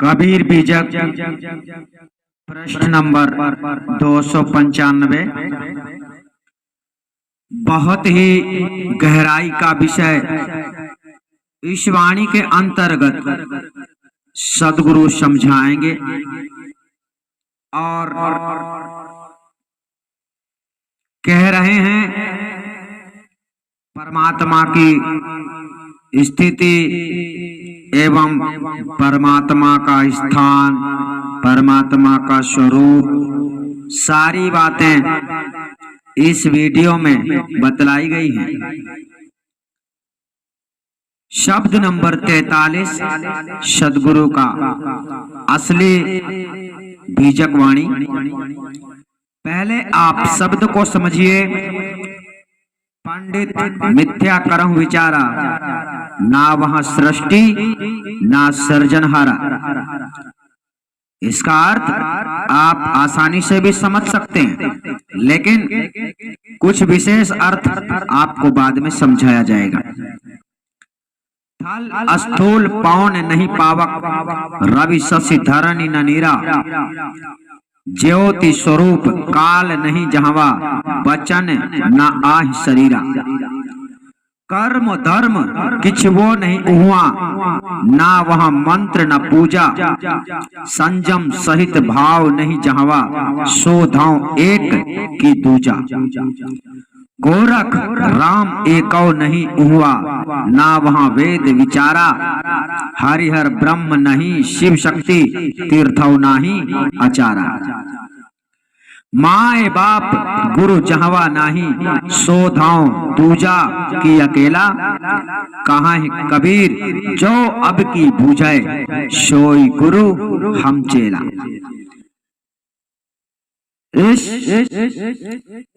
कबीर बीजक प्रश्न नंबर 295। बहुत ही गहराई का विषय इस वाणी के अंतर्गत सदगुरु समझाएंगे और कह रहे हैं परमात्मा की स्थिति एवं परमात्मा का स्थान, परमात्मा का स्वरूप, सारी बातें इस वीडियो में बतलाई गई हैं। शब्द नंबर 43 सदगुरु का असली बीजक वाणी। पहले आप शब्द को समझिए। पंडित मिथ्या करहु विचारा, ना वहां सृष्टि ना सृजनहारा। इसका अर्थ आप आसानी से भी समझ सकते हैं, लेकिन कुछ विशेष अर्थ आपको बाद में समझाया जाएगा। थल स्थूल पौन नहीं पावक, रवि शशि धरणी न नीरा। ज्योति स्वरूप काल नहीं जहवा, बचन न आहि शरीरा। कर्म धर्म किछ वो नहीं उहुआ, ना वहाँ मंत्र न पूजा। संयम सहित भाव नहीं जहवा, सो धाव एक की दूजा। गोरख राम एकौ नहीं हुआ, ना वहाँ वेद विचारा। हरिहर ब्रह्म नहीं शिव शक्ति, तीर्थौ नाही आचारा। माए बाप गुरु जहवा नाही, सो धाव दूजा की अकेला। कहाँ है कबीर जो अब की बूझे, सोई गुरु हम चेला। इस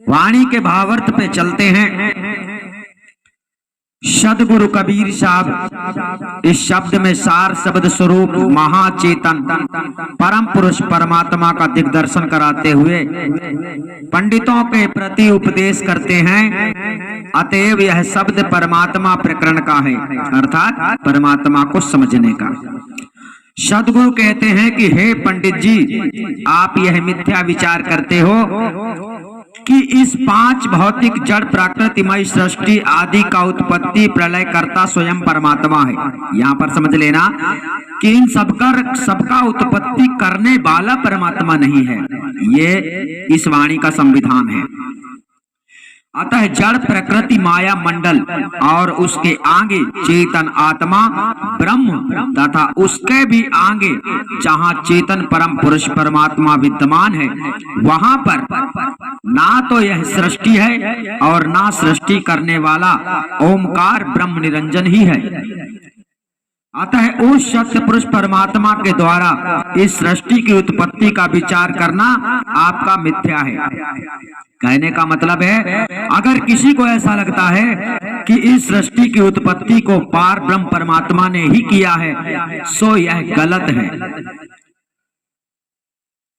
वाणी के भावार्थ पे चलते हैं। सदगुरु कबीर साहब इस शब्द में सार शब्द स्वरूप महाचेतन परम पुरुष परमात्मा का दिग्दर्शन कराते हुए पंडितों के प्रति उपदेश करते हैं। अतएव यह शब्द परमात्मा प्रकरण का है, अर्थात परमात्मा को समझने का। सदगुरु कहते हैं कि हे पंडित जी, आप यह मिथ्या विचार करते हो कि इस पांच भौतिक जड़ प्रकृतिमय सृष्टि आदि का उत्पत्ति प्रलय करता स्वयं परमात्मा है। यहाँ पर समझ लेना कि इन सबका उत्पत्ति करने वाला परमात्मा नहीं है। ये इस वाणी का संविधान है। अतः जड़ प्रकृति माया मंडल और उसके आगे चेतन आत्मा ब्रह्म तथा उसके भी आगे जहाँ चेतन परम पुरुष परमात्मा विद्यमान है, वहां पर ना तो यह सृष्टि है और ना सृष्टि करने वाला ओमकार ब्रह्म निरंजन ही है। अतः उस सत्य पुरुष परमात्मा के द्वारा इस सृष्टि की उत्पत्ति का विचार करना आपका मिथ्या है। कहने का मतलब है, अगर किसी को ऐसा लगता है कि इस सृष्टि की उत्पत्ति को पार ब्रह्म परमात्मा ने ही किया है, सो यह गलत है।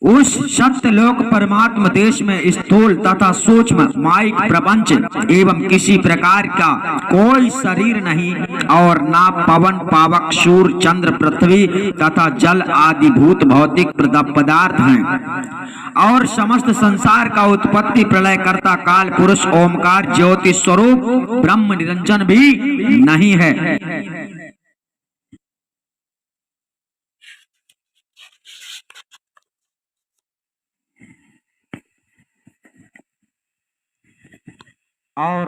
उस सत्य लोक परमात्मा देश में स्थूल तथा सूक्ष्म माइक प्रपंच एवं किसी प्रकार का कोई शरीर नहीं और ना पवन पावक सूर्य चंद्र पृथ्वी तथा जल आदि भूत भौतिक पदार्थ हैं। और समस्त संसार का उत्पत्ति प्रलय करता काल पुरुष ओमकार ज्योति स्वरूप ब्रह्म निरंजन भी नहीं है। और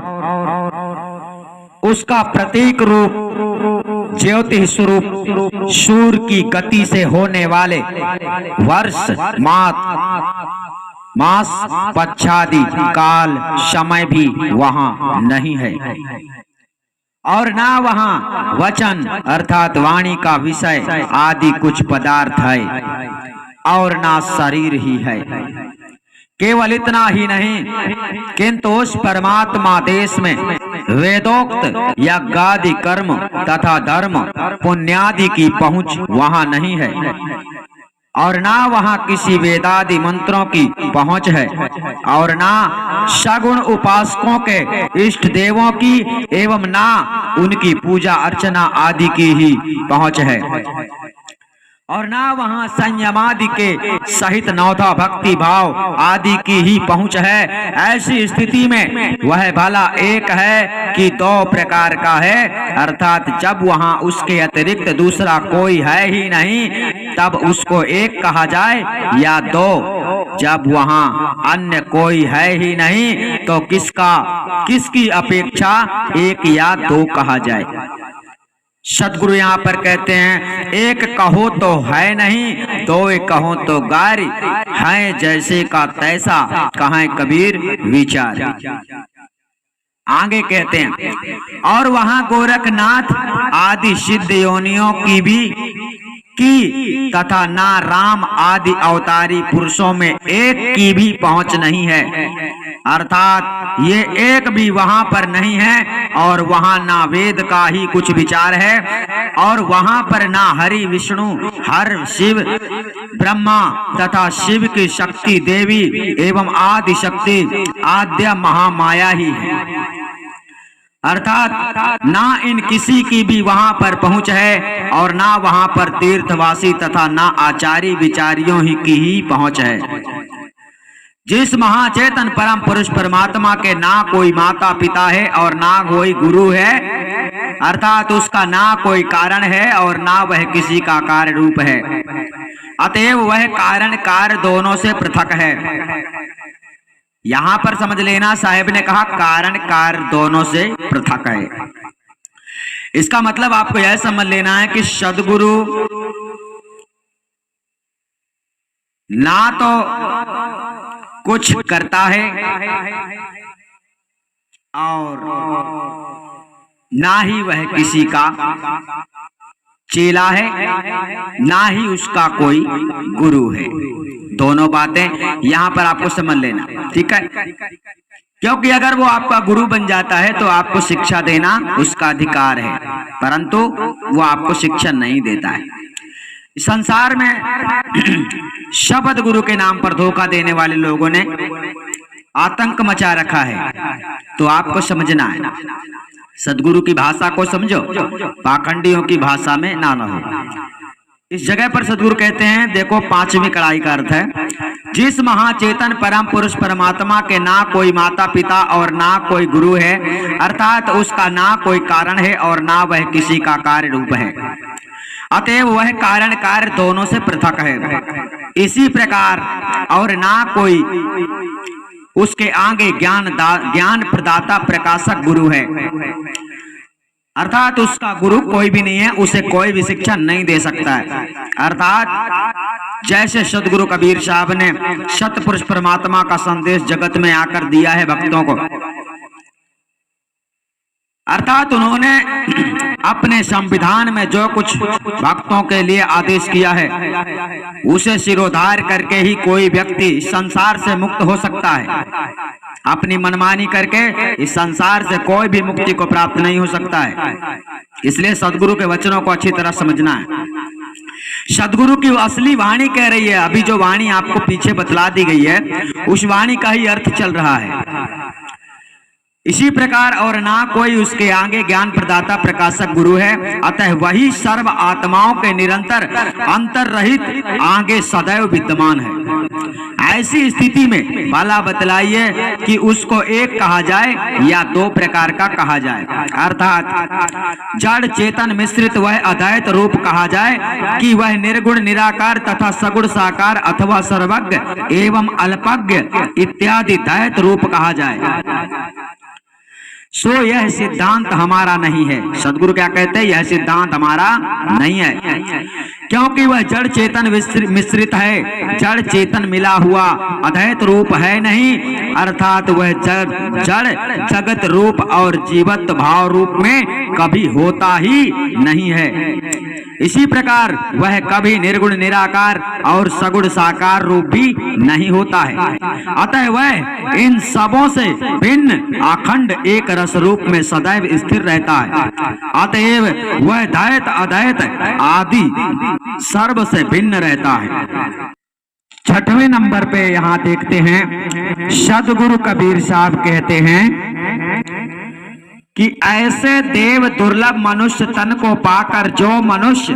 उसका प्रतीक रूप ज्योति स्वरूप सूर्य की गति से होने वाले वर्ष मास पच्छादि काल समय भी वहां नहीं है। और ना वहां वचन अर्थात वाणी का विषय आदि कुछ पदार्थ है, और ना शरीर ही है। केवल इतना ही नहीं, किंतु उस परमात्मा देश में वेदोक्त यज्ञादि कर्म तथा धर्म पुण्यादि की पहुंच वहां नहीं है, और ना वहां किसी वेदादि मंत्रों की पहुंच है, और ना सगुण उपासकों के इष्ट देवों की एवं ना उनकी पूजा अर्चना आदि की ही पहुंच है। और ना वहाँ संयमादि के सहित नौथा भक्ति भाव आदि की ही पहुंच है। ऐसी स्थिति में वह भला एक है कि दो प्रकार का है, अर्थात जब वहाँ उसके अतिरिक्त दूसरा कोई है ही नहीं तब उसको एक कहा जाए, या दो जब वहाँ अन्य कोई है ही नहीं तो किसकी अपेक्षा एक या दो कहा जाए। सदगुरु यहाँ पर कहते हैं एक कहो तो है नहीं, दो कहो तो गारी, है जैसे का तैसा कहें कबीर विचार। आगे कहते हैं और वहां गोरखनाथ आदि सिद्ध योनियों की तथा ना राम आदि अवतारी पुरुषों में एक की भी पहुंच नहीं है, अर्थात ये एक भी वहां पर नहीं है। और वहां ना वेद का ही कुछ विचार है, और वहां पर ना हरि विष्णु हर शिव ब्रह्मा तथा शिव की शक्ति देवी एवं आदि शक्ति आद्य महामाया ही है, अर्थात ना इन किसी की भी वहां पर पहुंच है और ना वहां पर तीर्थवासी तथा ना आचार्य विचारियों ही की ही पहुंच है। जिस महाचेतन परम पुरुष परमात्मा के ना कोई माता पिता है और ना कोई गुरु है, अर्थात उसका ना कोई कारण है और ना वह किसी का कार्य रूप है, अतएव वह कारण कार्य दोनों से पृथक है। यहां पर समझ लेना, साहेब ने कहा कारण कार्य दोनों से पृथक है। इसका मतलब आपको यह समझ लेना है कि सद्गुरु ना तो कुछ करता है और ना ही वह किसी का चेला है, ना ही उसका कोई गुरु है। दोनों बातें यहां पर आपको समझ लेना, ठीक है। क्योंकि अगर वो आपका गुरु बन जाता है तो आपको शिक्षा देना उसका अधिकार है, परंतु वो आपको शिक्षा नहीं देता है। संसार में शब्द गुरु के नाम पर धोखा देने वाले लोगों ने आतंक मचा रखा है, तो आपको समझना है। सदगुरु की भाषा को समझो, पाखंडियों की भाषा में ना रहो। इस जगह पर सदगुरु कहते हैं, देखो पांचवी कड़ाई का अर्थ है, जिस महाचेतन परम पुरुष परमात्मा के ना कोई माता पिता और ना कोई गुरु है, अर्थात उसका ना कोई कारण है और ना वह किसी का कार्य रूप है, अतएव वह कारण कार्य दोनों से पृथक है। इसी प्रकार और ना कोई उसके आगे ज्ञान प्रदाता प्रकाशक गुरु है, अर्थात उसका गुरु कोई भी नहीं है, उसे कोई भी शिक्षा नहीं दे सकता है। अर्थात जैसे सदगुरु कबीर साहब ने सतपुरुष परमात्मा का संदेश जगत में आकर दिया है भक्तों को, अर्थात उन्होंने अपने संविधान में जो कुछ भक्तों के लिए आदेश किया है उसे सिरोधार करके ही कोई व्यक्ति संसार से मुक्त हो सकता है। अपनी मनमानी करके इस संसार से कोई भी मुक्ति को प्राप्त नहीं हो सकता है। इसलिए सदगुरु के वचनों को अच्छी तरह समझना है। सदगुरु की असली वाणी कह रही है, अभी जो वाणी आपको पीछे बतला दी गई है उस वाणी का ही अर्थ चल रहा है। इसी प्रकार और ना कोई उसके आगे ज्ञान प्रदाता प्रकाशक गुरु है, अतः वही सर्व आत्माओं के निरंतर अंतर रहित आगे सदैव विद्यमान है। ऐसी स्थिति में भला बतलाइए कि उसको एक कहा जाए या दो प्रकार का कहा जाए, अर्थात जड़ चेतन मिश्रित वह अद्वैत रूप कहा जाए कि वह निर्गुण निराकार तथा सगुण साकार अथवा सर्वज्ञ एवं अल्पज्ञ इत्यादि द्वैत रूप कहा जाए। सो यह सिद्धांत हमारा नहीं है। सदगुरु क्या कहते हैं, यह सिद्धांत हमारा नहीं है, क्योंकि वह जड़ चेतन मिश्रित है, जड़ चेतन मिला हुआ अद्वैत रूप है नहीं, अर्थात वह जड़ जगत रूप और जीवत भाव रूप में कभी होता ही नहीं है। इसी प्रकार वह कभी निर्गुण निराकार और सगुण साकार रूप भी नहीं होता है, अतः वह इन सबों से भिन्न अखंड एक रस रूप में सदैव स्थिर रहता है। अतएव वह द्वैत अद्वैत आदि सर्व से भिन्न रहता है। छठवें नंबर पे यहाँ देखते हैं, सदगुरु कबीर साहब कहते हैं कि ऐसे देव दुर्लभ मनुष्य तन को पाकर जो मनुष्य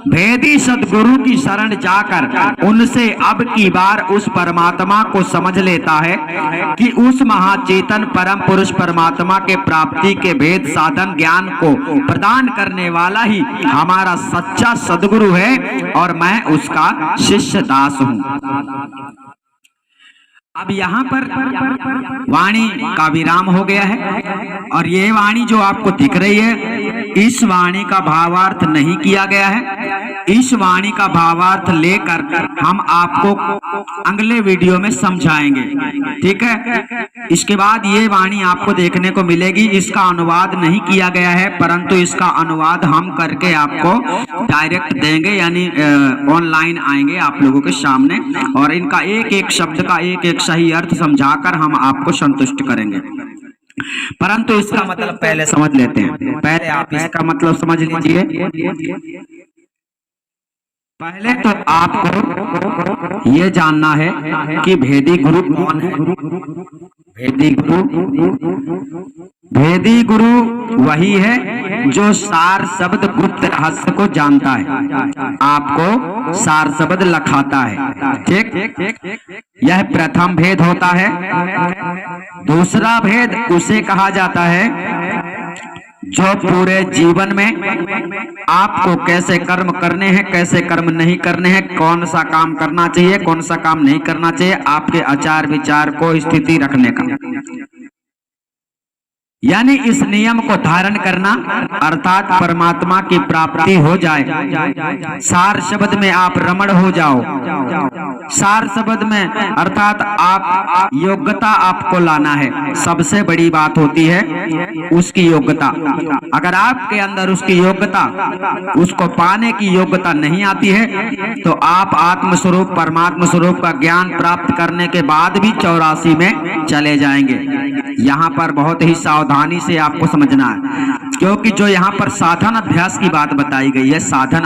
भेदी सदगुरु की शरण जाकर उनसे अब की बार उस परमात्मा को समझ लेता है कि उस महाचेतन परम पुरुष परमात्मा के प्राप्ति के भेद साधन ज्ञान को प्रदान करने वाला ही हमारा सच्चा सदगुरु है और मैं उसका शिष्य दास हूं। अब यहाँ पर वाणी का विराम हो गया है और ये वाणी जो आपको दिख रही है, इस वाणी का भावार्थ नहीं किया गया है। इस वाणी का भावार्थ लेकर हम आपको अगले वीडियो में समझाएंगे, ठीक है। इसके बाद ये वाणी आपको देखने को मिलेगी। इसका अनुवाद नहीं किया गया है, परंतु इसका अनुवाद हम करके आपको डायरेक्ट देंगे, यानी ऑनलाइन आएंगे आप लोगों के सामने और इनका एक एक शब्द का एक एक सही अर्थ समझाकर हम आपको संतुष्ट करेंगे। परंतु इसका मतलब पहले समझ लेते हैं। पहले आप इसका मतलब समझ लीजिए। पहले तो आपको ये जानना है कि भेदी गुरु कौन है। भेदी गुरु वही है जो सार शब्द गुप्त रहस्य को जानता है, आपको सार शब्द लखाता है, ठीक। यह प्रथम भेद होता है। दूसरा भेद उसे कहा जाता है जो पूरे जीवन में आपको कैसे कर्म करने हैं, कैसे कर्म नहीं करने हैं, कौन सा काम करना चाहिए, कौन सा काम नहीं करना चाहिए, आपके आचार विचार को स्थिति रखने का, यानी इस नियम को धारण करना, अर्थात परमात्मा की प्राप्ति हो जाए। सार शब्द में आप रमण हो जाओ। सार शब्द में अर्थात आप योग्यता आपको लाना है। सबसे बड़ी बात होती है उसकी योग्यता। अगर आपके अंदर उसकी योग्यता, उसको पाने की योग्यता नहीं आती है तो आप आत्म स्वरूप परमात्मा स्वरूप का ज्ञान प्राप्त करने के बाद भी 84 में चले जाएंगे। यहाँ पर बहुत ही सावधानी से आपको समझना है, क्योंकि जो यहाँ पर साधन अभ्यास की बात बताई गई है, साधन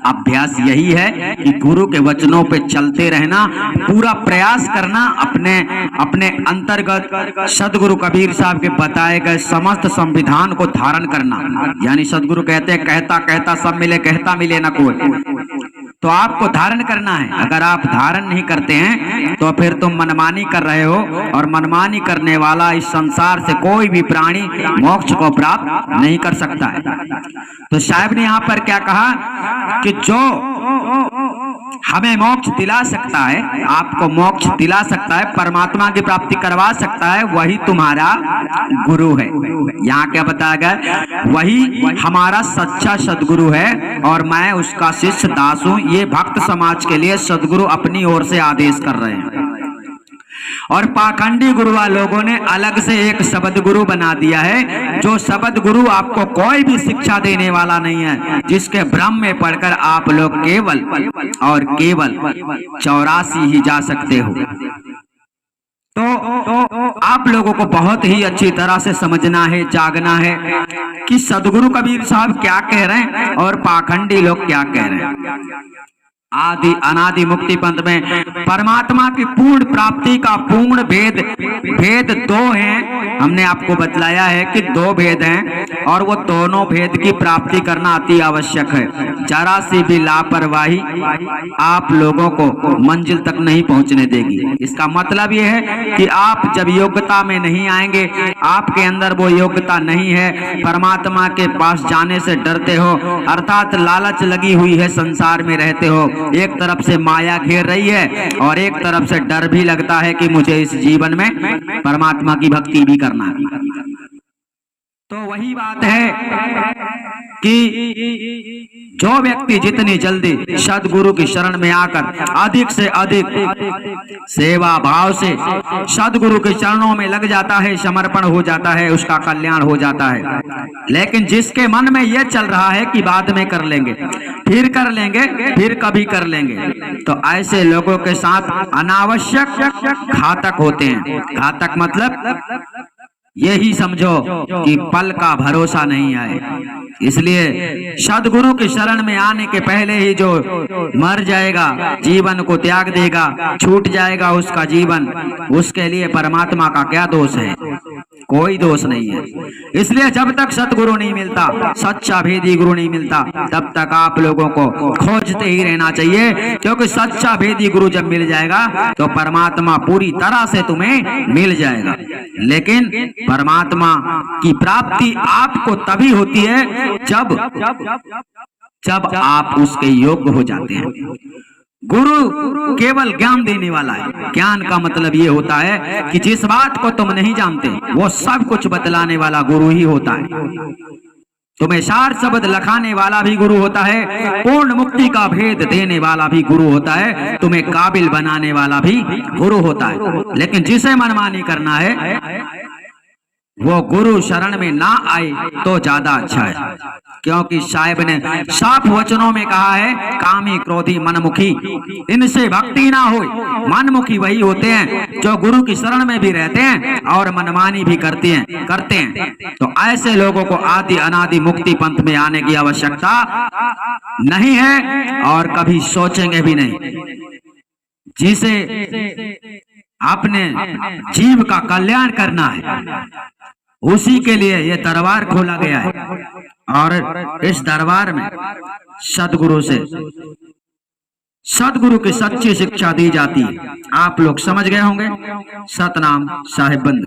अभ्यास यही है कि गुरु के वचनों पे चलते रहना, पूरा प्रयास करना, अपने अंतर्गत सदगुरु कबीर साहब के बताए गए समस्त संविधान को धारण करना। यानी सदगुरु कहते हैं कहता कहता सब मिले, कहता मिले ना कोई, तो आपको धारण करना है। अगर आप धारण नहीं करते हैं तो फिर तुम मनमानी कर रहे हो, और मनमानी करने वाला इस संसार से कोई भी प्राणी मोक्ष को प्राप्त नहीं कर सकता है। तो साहब ने यहाँ पर क्या कहा कि जो हमें मोक्ष दिला सकता है, आपको मोक्ष दिला सकता है, परमात्मा की प्राप्ति करवा सकता है, वही तुम्हारा गुरु है। यहाँ क्या बताया गया, वही हमारा सच्चा सदगुरु है और मैं उसका शिष्य दास हूँ। ये भक्त समाज के लिए सदगुरु अपनी ओर से आदेश कर रहे हैं। और पाखंडी गुरुआ लोगों ने अलग से एक शब्द गुरु बना दिया है, जो शब्द गुरु आपको कोई भी शिक्षा देने वाला नहीं है, जिसके भ्रम में पढ़कर आप लोग केवल और केवल 84 ही जा सकते हो। तो आप लोगों को बहुत ही अच्छी तरह से समझना है, जागना है कि सदगुरु कबीर साहब क्या कह रहे हैं और पाखंडी लोग क्या कह रहे हैं। आदि अनादि मुक्ति पंथ में परमात्मा की पूर्ण प्राप्ति का पूर्ण भेद दो हैं। हमने आपको बतलाया है कि दो भेद हैं और वो दोनों भेद की प्राप्ति करना अति आवश्यक है। जरा सी भी लापरवाही आप लोगों को मंजिल तक नहीं पहुंचने देगी। इसका मतलब ये है कि आप जब योग्यता में नहीं आएंगे, आपके अंदर वो योग्यता नहीं है, परमात्मा के पास जाने से डरते हो, अर्थात लालच लगी हुई है, संसार में रहते हो, एक तरफ से माया घेर रही है और एक तरफ से डर भी लगता है कि मुझे इस जीवन में परमात्मा की भक्ति भी करना है। तो वही बात है कि जो व्यक्ति जितनी जल्दी सदगुरु की शरण में आकर अधिक से अधिक सेवा भाव से सदगुरु के चरणों में लग जाता है, समर्पण हो जाता है, उसका कल्याण हो जाता है। लेकिन जिसके मन में यह चल रहा है कि बाद में कर लेंगे, फिर कर लेंगे, फिर कभी कर लेंगे, तो ऐसे लोगों के साथ अनावश्यक घातक होते हैं। घातक मतलब यही समझो कि पल का भरोसा नहीं है। इसलिए सदगुरु की शरण में आने के पहले ही जो मर जाएगा, जीवन को त्याग देगा, छूट जाएगा उसका जीवन, उसके लिए परमात्मा का क्या दोष है? कोई दोष नहीं है। इसलिए जब तक सतगुरु नहीं मिलता, सच्चा भेदी गुरु नहीं मिलता, तब तक आप लोगों को खोजते ही रहना चाहिए, क्योंकि सच्चा भेदी गुरु जब मिल जाएगा तो परमात्मा पूरी तरह से तुम्हें मिल जाएगा। लेकिन परमात्मा की प्राप्ति आपको तभी होती है जब आप उसके योग्य हो जाते हैं। गुरु केवल ज्ञान देने वाला है। ज्ञान का मतलब ये होता है कि जिस बात को तुम नहीं जानते वो सब कुछ बतलाने वाला गुरु ही होता है। तुम्हें सार शब्द लखाने वाला भी गुरु होता है, पूर्ण मुक्ति का भेद देने वाला भी गुरु होता है, तुम्हें काबिल बनाने वाला भी गुरु होता है। लेकिन जिसे मनमानी करना है वो गुरु शरण में ना आए तो ज्यादा अच्छा है, क्योंकि साहिब ने साफ वचनों में कहा है, कामी क्रोधी मनमुखी इनसे भक्ति ना हो। मनमुखी वही होते हैं जो गुरु की शरण में भी रहते हैं और मनमानी भी करते हैं। तो ऐसे लोगों को आदि अनादि मुक्ति पंथ में आने की आवश्यकता नहीं है और कभी सोचेंगे भी नहीं। जिसे अपने जीव का कल्याण करना है उसी के लिए ये दरबार खोला गया है, और इस दरबार में सदगुरु की सच्ची शिक्षा दी जाती है। आप लोग समझ गए होंगे। सतनाम साहिब बंद।